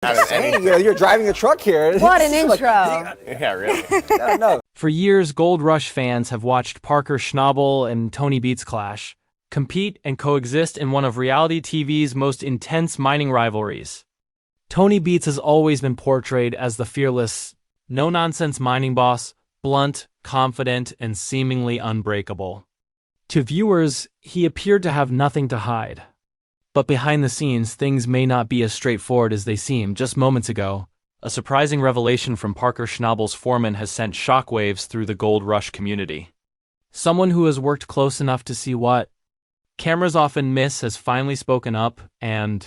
Saying, you're driving a truck here. What an intro. Yeah, really. No. For years, Gold Rush fans have watched Parker Schnabel and Tony Beets clash, compete and coexist in one of reality TV's most intense mining rivalries. Tony Beets has always been portrayed as the fearless, no-nonsense mining boss, blunt, confident, and seemingly unbreakable. To viewers, he appeared to have nothing to hide. But behind the scenes, things may not be as straightforward as they seem. Just moments ago, a surprising revelation from Parker Schnabel's Foreman has sent shockwaves through the Gold Rush community. Someone who has worked close enough to see what cameras often miss has finally spoken up, and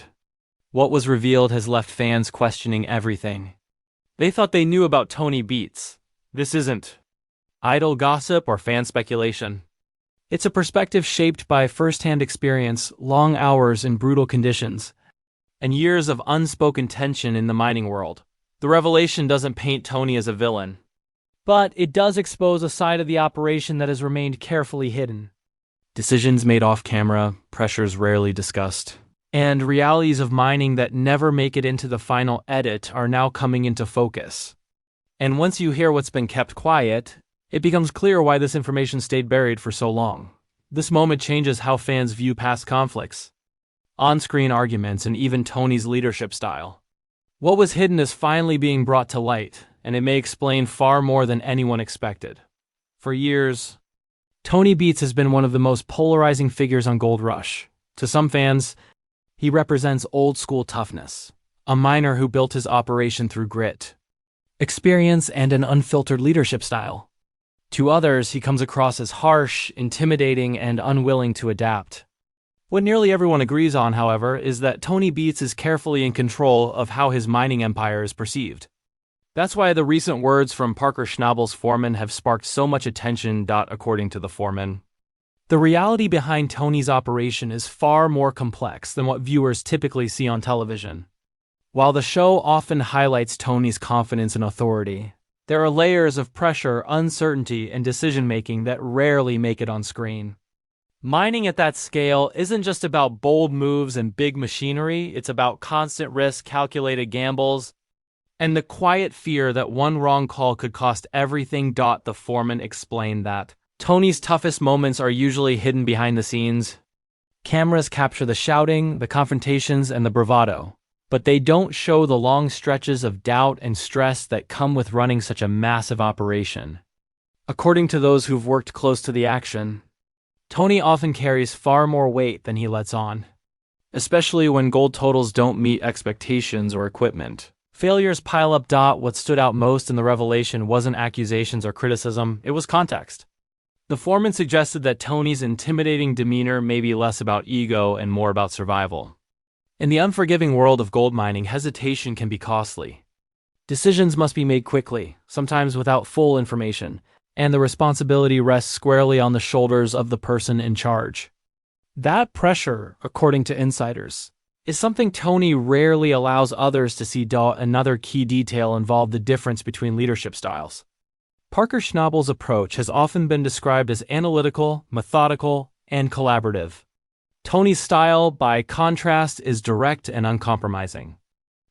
what was revealed has left fans questioning everything. They thought they knew about Tony Beets. This isn't idle gossip or fan speculation. It's a perspective shaped by first-hand experience, long hours in brutal conditions, and years of unspoken tension in the mining world. The revelation doesn't paint Tony as a villain, but it does expose a side of the operation that has remained carefully hidden. Decisions made off-camera, pressures rarely discussed, and realities of mining that never make it into the final edit are now coming into focus. And once you hear what's been kept quiet, it becomes clear why this information stayed buried for so long. This moment changes how fans view past conflicts, on-screen arguments, and even Tony's leadership style. What was hidden is finally being brought to light, and it may explain far more than anyone expected. For years, Tony Beets has been one of the most polarizing figures on Gold Rush. To some fans, he represents old-school toughness, a miner who built his operation through grit, experience, and an unfiltered leadership style. To others, he comes across as harsh, intimidating, and unwilling to adapt. What nearly everyone agrees on, however, is that Tony Beets is carefully in control of how his mining empire is perceived. That's why the recent words from Parker Schnabel's Foreman have sparked so much attention. According to the Foreman, the reality behind Tony's operation is far more complex than what viewers typically see on television. While the show often highlights Tony's confidence and authority, there are layers of pressure, uncertainty, and decision-making that rarely make it on screen. Mining at that scale isn't just about bold moves and big machinery, it's about constant risk, calculated gambles, and the quiet fear that one wrong call could cost everything. The Foreman explained that Tony's toughest moments are usually hidden behind the scenes. Cameras capture the shouting, the confrontations, and the bravado, but they don't show the long stretches of doubt and stress that come with running such a massive operation. According to those who've worked close to the action, Tony often carries far more weight than he lets on, especially when gold totals don't meet expectations or equipment. Failures pile up. What stood out most in the revelation wasn't accusations or criticism, it was context. The Foreman suggested that Tony's intimidating demeanor may be less about ego and more about survival. In the unforgiving world of gold mining, hesitation can be costly. Decisions must be made quickly, sometimes without full information, and the responsibility rests squarely on the shoulders of the person in charge. That pressure, according to insiders, is something Tony rarely allows others to see. Another key detail involved the difference between leadership styles. Parker Schnabel's approach has often been described as analytical, methodical, and collaborative. Tony's style, by contrast, is direct and uncompromising.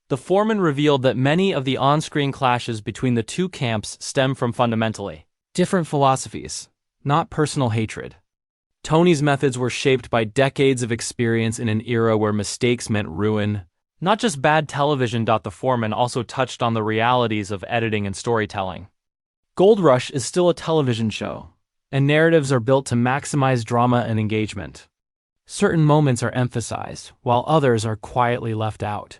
The Foreman revealed that many of the on-screen clashes between the two camps stem from fundamentally different philosophies, not personal hatred. Tony's methods were shaped by decades of experience in an era where mistakes meant ruin, not just bad television. The Foreman also touched on the realities of editing and storytelling. Gold Rush is still a television show, and narratives are built to maximize drama and engagement. Certain moments are emphasized, while others are quietly left out.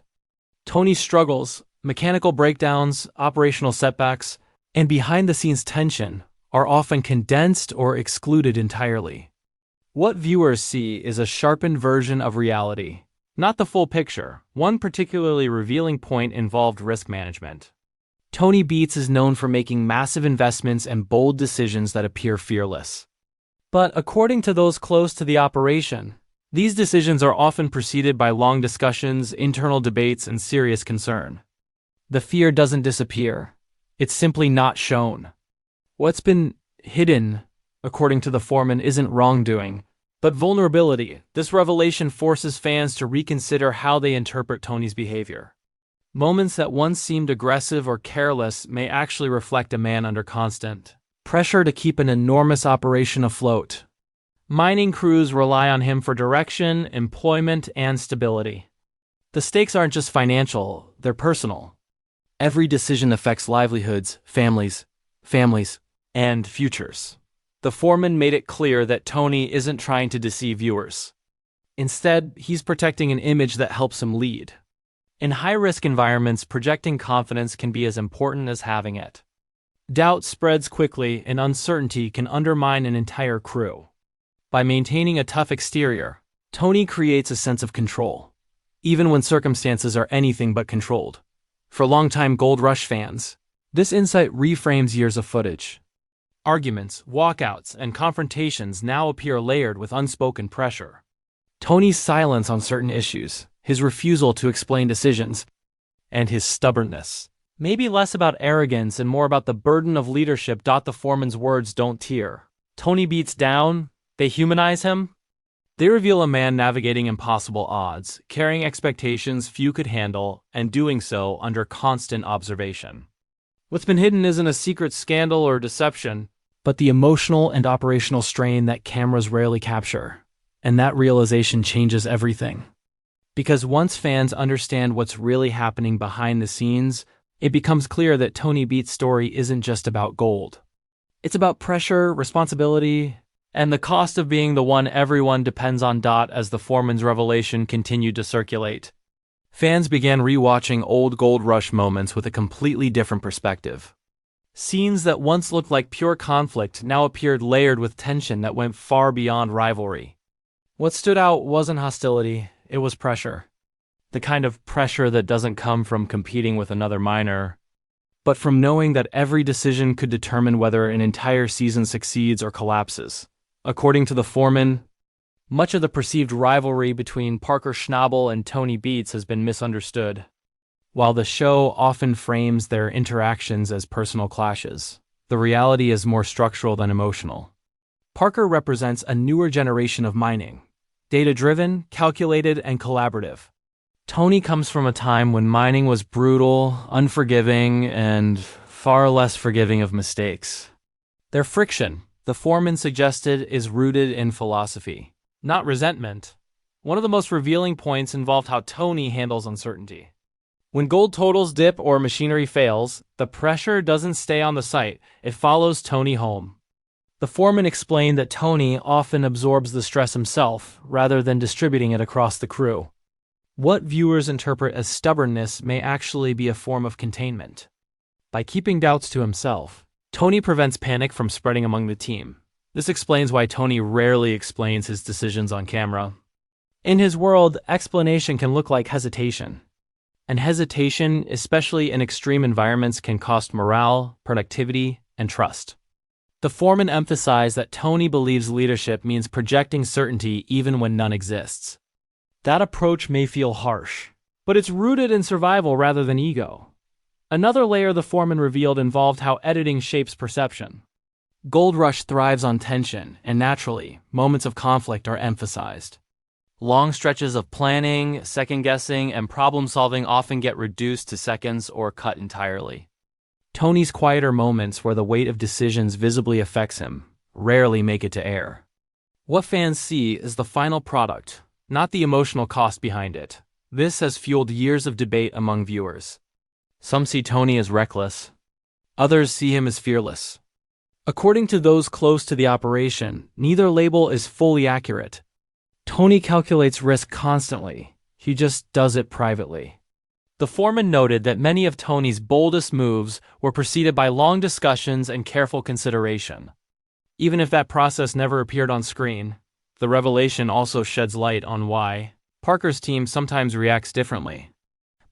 Tony's struggles, mechanical breakdowns, operational setbacks, and behind-the-scenes tension are often condensed or excluded entirely. What viewers see is a sharpened version of reality, not the full picture. One particularly revealing point involved risk management. Tony Beets is known for making massive investments and bold decisions that appear fearless. But according to those close to the operation, these decisions are often preceded by long discussions, internal debates, and serious concern. The fear doesn't disappear. It's simply not shown. What's been hidden, according to the Foreman, isn't wrongdoing, but vulnerability. This revelation forces fans to reconsider how they interpret Tony's behavior. Moments that once seemed aggressive or careless may actually reflect a man under constant pressure to keep an enormous operation afloat. Mining crews rely on him for direction, employment, and stability. The stakes aren't just financial, they're personal. Every decision affects livelihoods, families, and futures. The foreman made it clear that Tony isn't trying to deceive viewers. Instead, he's protecting an image that helps him lead. In high-risk environments, projecting confidence can be as important as having it. Doubt spreads quickly, and uncertainty can undermine an entire crew. By maintaining a tough exterior, Tony creates a sense of control, even when circumstances are anything but controlled. For longtime Gold Rush fans, this insight reframes years of footage. Arguments, walkouts, and confrontations now appear layered with unspoken pressure. Tony's silence on certain issues, his refusal to explain decisions, and his stubbornness may be less about arrogance and more about the burden of leadership. The foreman's words don't tear Tony Beets down, they humanize him. They reveal a man navigating impossible odds, carrying expectations few could handle, and doing so under constant observation. What's been hidden isn't a secret scandal or deception, but the emotional and operational strain that cameras rarely capture. And that realization changes everything. Because once fans understand what's really happening behind the scenes, it becomes clear that Tony Beets' story isn't just about gold. It's about pressure, responsibility, and the cost of being the one everyone depends on. As the foreman's revelation continued to circulate, fans began rewatching old Gold Rush moments with a completely different perspective. Scenes that once looked like pure conflict now appeared layered with tension that went far beyond rivalry. What stood out wasn't hostility, it was pressure. The kind of pressure that doesn't come from competing with another miner, but from knowing that every decision could determine whether an entire season succeeds or collapses. According to the foreman, much of the perceived rivalry between Parker Schnabel and Tony Beets has been misunderstood. While the show often frames their interactions as personal clashes, the reality is more structural than emotional. Parker represents a newer generation of mining, data-driven, calculated, and collaborative. Tony comes from a time when mining was brutal, unforgiving, and far less forgiving of mistakes. Their friction, the foreman suggested, is rooted in philosophy, not resentment. One of the most revealing points involved how Tony handles uncertainty. When gold totals dip or machinery fails, the pressure doesn't stay on the site, it follows Tony home. The foreman explained that Tony often absorbs the stress himself, rather than distributing it across the crew. What viewers interpret as stubbornness may actually be a form of containment. By keeping doubts to himself, Tony prevents panic from spreading among the team. This explains why Tony rarely explains his decisions on camera. In his world, explanation can look like hesitation. And hesitation, especially in extreme environments, can cost morale, productivity, and trust. The foreman emphasized that Tony believes leadership means projecting certainty even when none exists. That approach may feel harsh, but it's rooted in survival rather than ego. Another layer the foreman revealed involved how editing shapes perception. Gold Rush thrives on tension, and naturally, moments of conflict are emphasized. Long stretches of planning, second-guessing, and problem-solving often get reduced to seconds or cut entirely. Tony's quieter moments, where the weight of decisions visibly affects him, rarely make it to air. What fans see is the final product, not the emotional cost behind it. This has fueled years of debate among viewers. Some see Tony as reckless. Others see him as fearless. According to those close to the operation, neither label is fully accurate. Tony calculates risk constantly. He just does it privately. The foreman noted that many of Tony's boldest moves were preceded by long discussions and careful consideration. Even if that process never appeared on screen, the revelation also sheds light on why Parker's team sometimes reacts differently.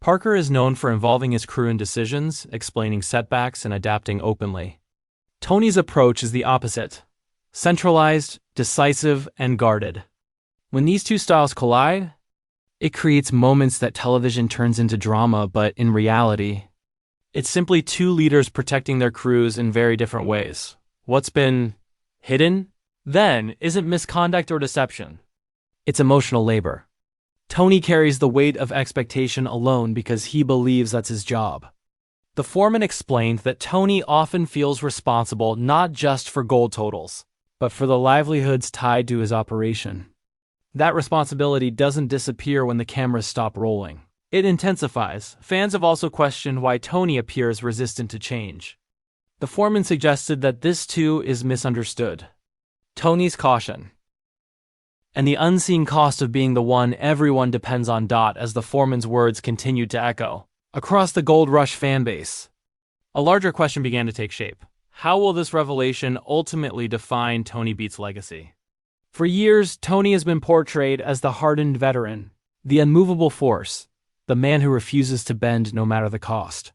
Parker is known for involving his crew in decisions, explaining setbacks, and adapting openly. Tony's approach is the opposite: centralized, decisive, and guarded. When these two styles collide, it creates moments that television turns into drama, but in reality, it's simply two leaders protecting their crews in very different ways. What's been hidden, then, isn't misconduct or deception. It's emotional labor. Tony carries the weight of expectation alone because he believes that's his job. The foreman explained that Tony often feels responsible not just for gold totals, but for the livelihoods tied to his operation. That responsibility doesn't disappear when the cameras stop rolling. It intensifies. Fans have also questioned why Tony appears resistant to change. The foreman suggested that this too is misunderstood. Tony's caution, and the unseen cost of being the one everyone depends on. As the foreman's words continued to echo across the Gold Rush fanbase, a larger question began to take shape. How will this revelation ultimately define Tony Beets' legacy? For years, Tony has been portrayed as the hardened veteran, the unmovable force, the man who refuses to bend no matter the cost.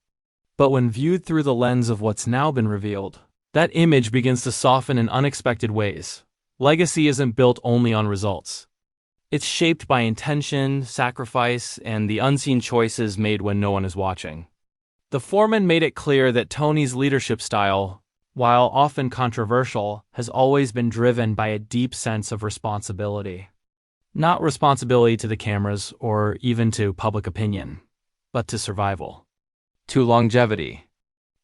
But when viewed through the lens of what's now been revealed, that image begins to soften in unexpected ways. Legacy isn't built only on results. It's shaped by intention, sacrifice, and the unseen choices made when no one is watching. The foreman made it clear that Tony's leadership style, while often controversial, has always been driven by a deep sense of responsibility. Not responsibility to the cameras or even to public opinion, but to survival, to longevity,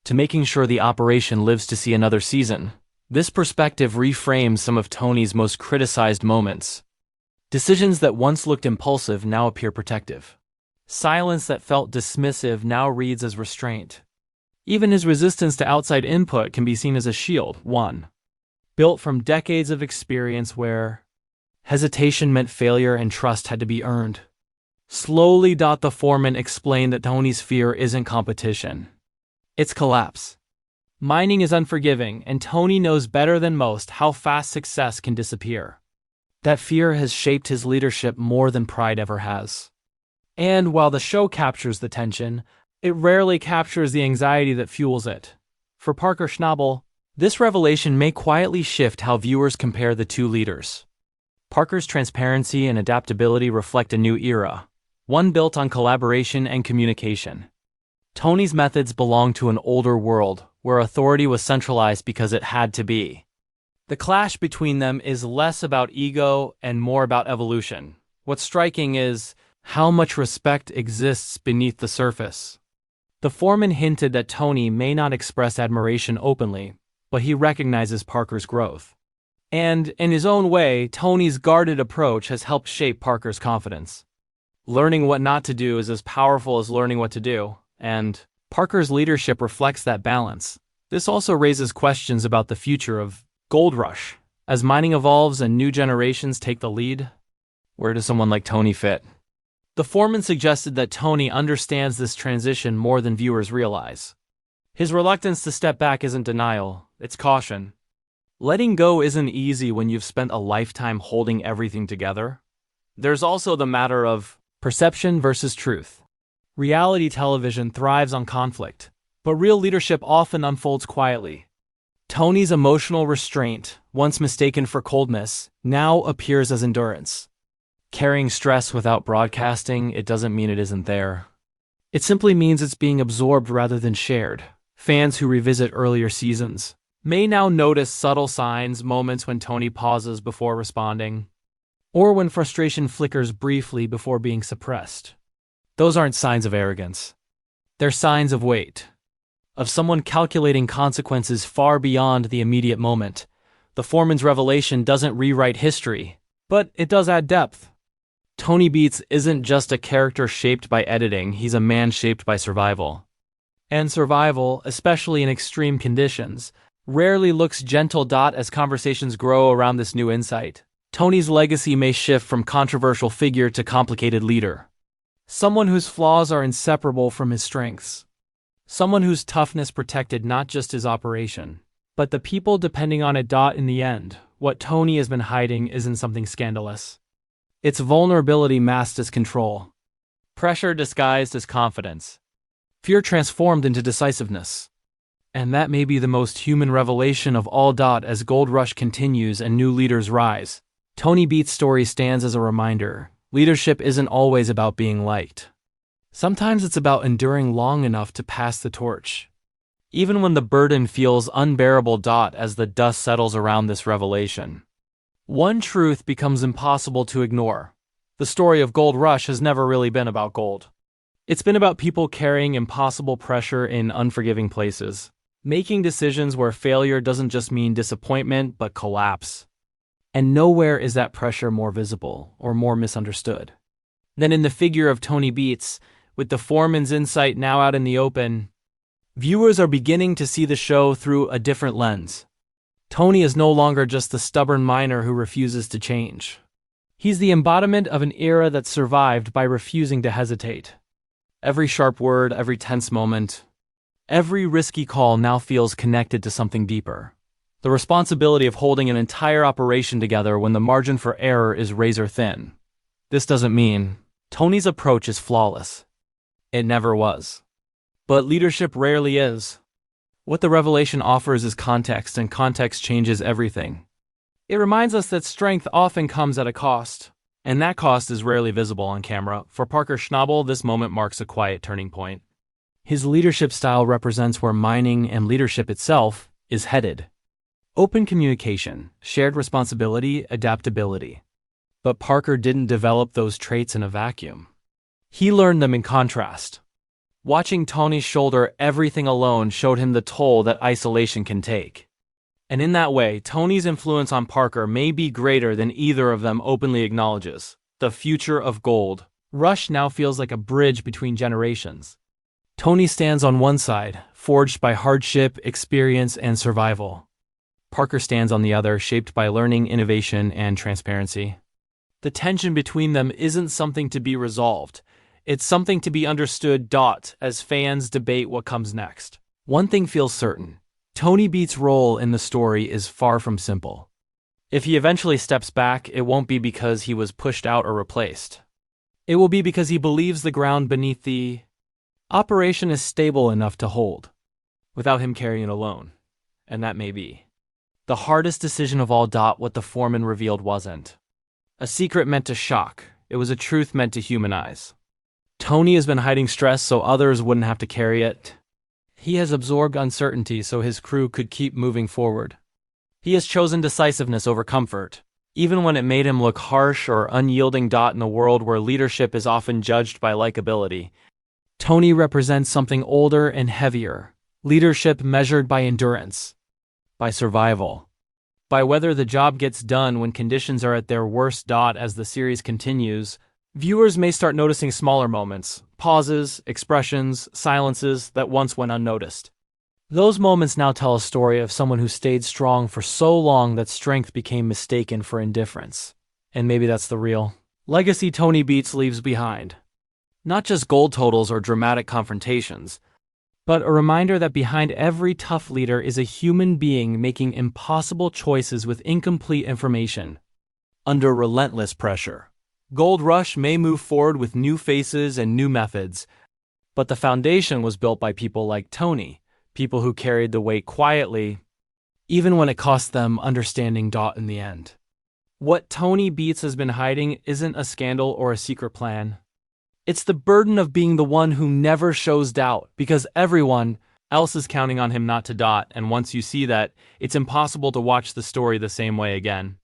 to making sure the operation lives to see another season. This perspective reframes some of Tony's most criticized moments. Decisions that once looked impulsive now appear protective. Silence that felt dismissive now reads as restraint. Even his resistance to outside input can be seen as a shield, one built from decades of experience where hesitation meant failure and trust had to be earned. Slowly, the foreman explained that Tony's fear isn't competition. It's collapse. Mining is unforgiving, and Tony knows better than most how fast success can disappear. That fear has shaped his leadership more than pride ever has. And while the show captures the tension, it rarely captures the anxiety that fuels it. For Parker Schnabel, this revelation may quietly shift how viewers compare the two leaders. Parker's transparency and adaptability reflect a new era, one built on collaboration and communication. Tony's methods belong to an older world, where authority was centralized because it had to be. The clash between them is less about ego and more about evolution. What's striking is how much respect exists beneath the surface. The foreman hinted that Tony may not express admiration openly, but he recognizes Parker's growth. And, in his own way, Tony's guarded approach has helped shape Parker's confidence. Learning what not to do is as powerful as learning what to do, and Parker's leadership reflects that balance. This also raises questions about the future of Gold Rush. As mining evolves and new generations take the lead, where does someone like Tony fit? The foreman suggested that Tony understands this transition more than viewers realize. His reluctance to step back isn't denial, it's caution. Letting go isn't easy when you've spent a lifetime holding everything together. There's also the matter of perception versus truth. Reality television thrives on conflict, but real leadership often unfolds quietly. Tony's emotional restraint, once mistaken for coldness, now appears as endurance. Carrying stress without broadcasting, it doesn't mean it isn't there. It simply means it's being absorbed rather than shared. Fans who revisit earlier seasons may now notice subtle signs, moments when Tony pauses before responding, or when frustration flickers briefly before being suppressed. Those aren't signs of arrogance. They're signs of weight, of someone calculating consequences far beyond the immediate moment. The foreman's revelation doesn't rewrite history, but it does add depth. Tony Beets isn't just a character shaped by editing, he's a man shaped by survival. And survival, especially in extreme conditions, rarely looks gentle. As conversations grow around this new insight, Tony's legacy may shift from controversial figure to complicated leader. Someone whose flaws are inseparable from his strengths. Someone whose toughness protected not just his operation, but the people depending on it. In the end, what Tony has been hiding isn't something scandalous. It's vulnerability masked as control. Pressure disguised as confidence. Fear transformed into decisiveness. And that may be the most human revelation of all. As Gold Rush continues and new leaders rise, Tony Beets' story stands as a reminder. Leadership isn't always about being liked. Sometimes it's about enduring long enough to pass the torch, even when the burden feels unbearable. As the dust settles around this revelation, one truth becomes impossible to ignore. The story of Gold Rush has never really been about gold. It's been about people carrying impossible pressure in unforgiving places, making decisions where failure doesn't just mean disappointment, but collapse. And nowhere is that pressure more visible or more misunderstood than in the figure of Tony Beets. With the Foreman's insight now out in the open, viewers are beginning to see the show through a different lens. Tony is no longer just the stubborn miner who refuses to change. He's the embodiment of an era that survived by refusing to hesitate. Every sharp word, every tense moment, every risky call now feels connected to something deeper. The responsibility of holding an entire operation together when the margin for error is razor thin. This doesn't mean Tony's approach is flawless. It never was. But leadership rarely is. What the revelation offers is context, and context changes everything. It reminds us that strength often comes at a cost, and that cost is rarely visible on camera. For Parker Schnabel, this moment marks a quiet turning point. His leadership style represents where mining and leadership itself is headed. Open communication, shared responsibility, adaptability. But Parker didn't develop those traits in a vacuum. He learned them in contrast. Watching Tony shoulder everything alone showed him the toll that isolation can take. And in that way, Tony's influence on Parker may be greater than either of them openly acknowledges. The future of Gold Rush now feels like a bridge between generations. Tony stands on one side, forged by hardship, experience, and survival. Parker stands on the other, shaped by learning, innovation, and transparency. The tension between them isn't something to be resolved. It's something to be understood, as fans debate what comes next. One thing feels certain. Tony Beets' role in the story is far from simple. If he eventually steps back, it won't be because he was pushed out or replaced. It will be because he believes the ground beneath the operation is stable enough to hold, without him carrying it alone. And that may be the hardest decision of all. What the Foreman revealed wasn't a secret meant to shock. It was a truth meant to humanize. Tony has been hiding stress so others wouldn't have to carry it. He has absorbed uncertainty so his crew could keep moving forward. He has chosen decisiveness over comfort, even when it made him look harsh or unyielding. In a world where leadership is often judged by likability, Tony represents something older and heavier. Leadership measured by endurance, by survival, by whether the job gets done when conditions are at their worst. As the series continues, viewers may start noticing smaller moments, pauses, expressions, silences that once went unnoticed. Those moments now tell a story of someone who stayed strong for so long that strength became mistaken for indifference. And maybe that's the real legacy Tony Beets leaves behind. Not just gold totals or dramatic confrontations, but a reminder that behind every tough leader is a human being making impossible choices with incomplete information. Under relentless pressure, Gold Rush may move forward with new faces and new methods, but the foundation was built by people like Tony, people who carried the weight quietly, even when it cost them understanding. In the end, what Tony Beets has been hiding isn't a scandal or a secret plan. It's the burden of being the one who never shows doubt, because everyone else is counting on him not to. And once you see that, it's impossible to watch the story the same way again.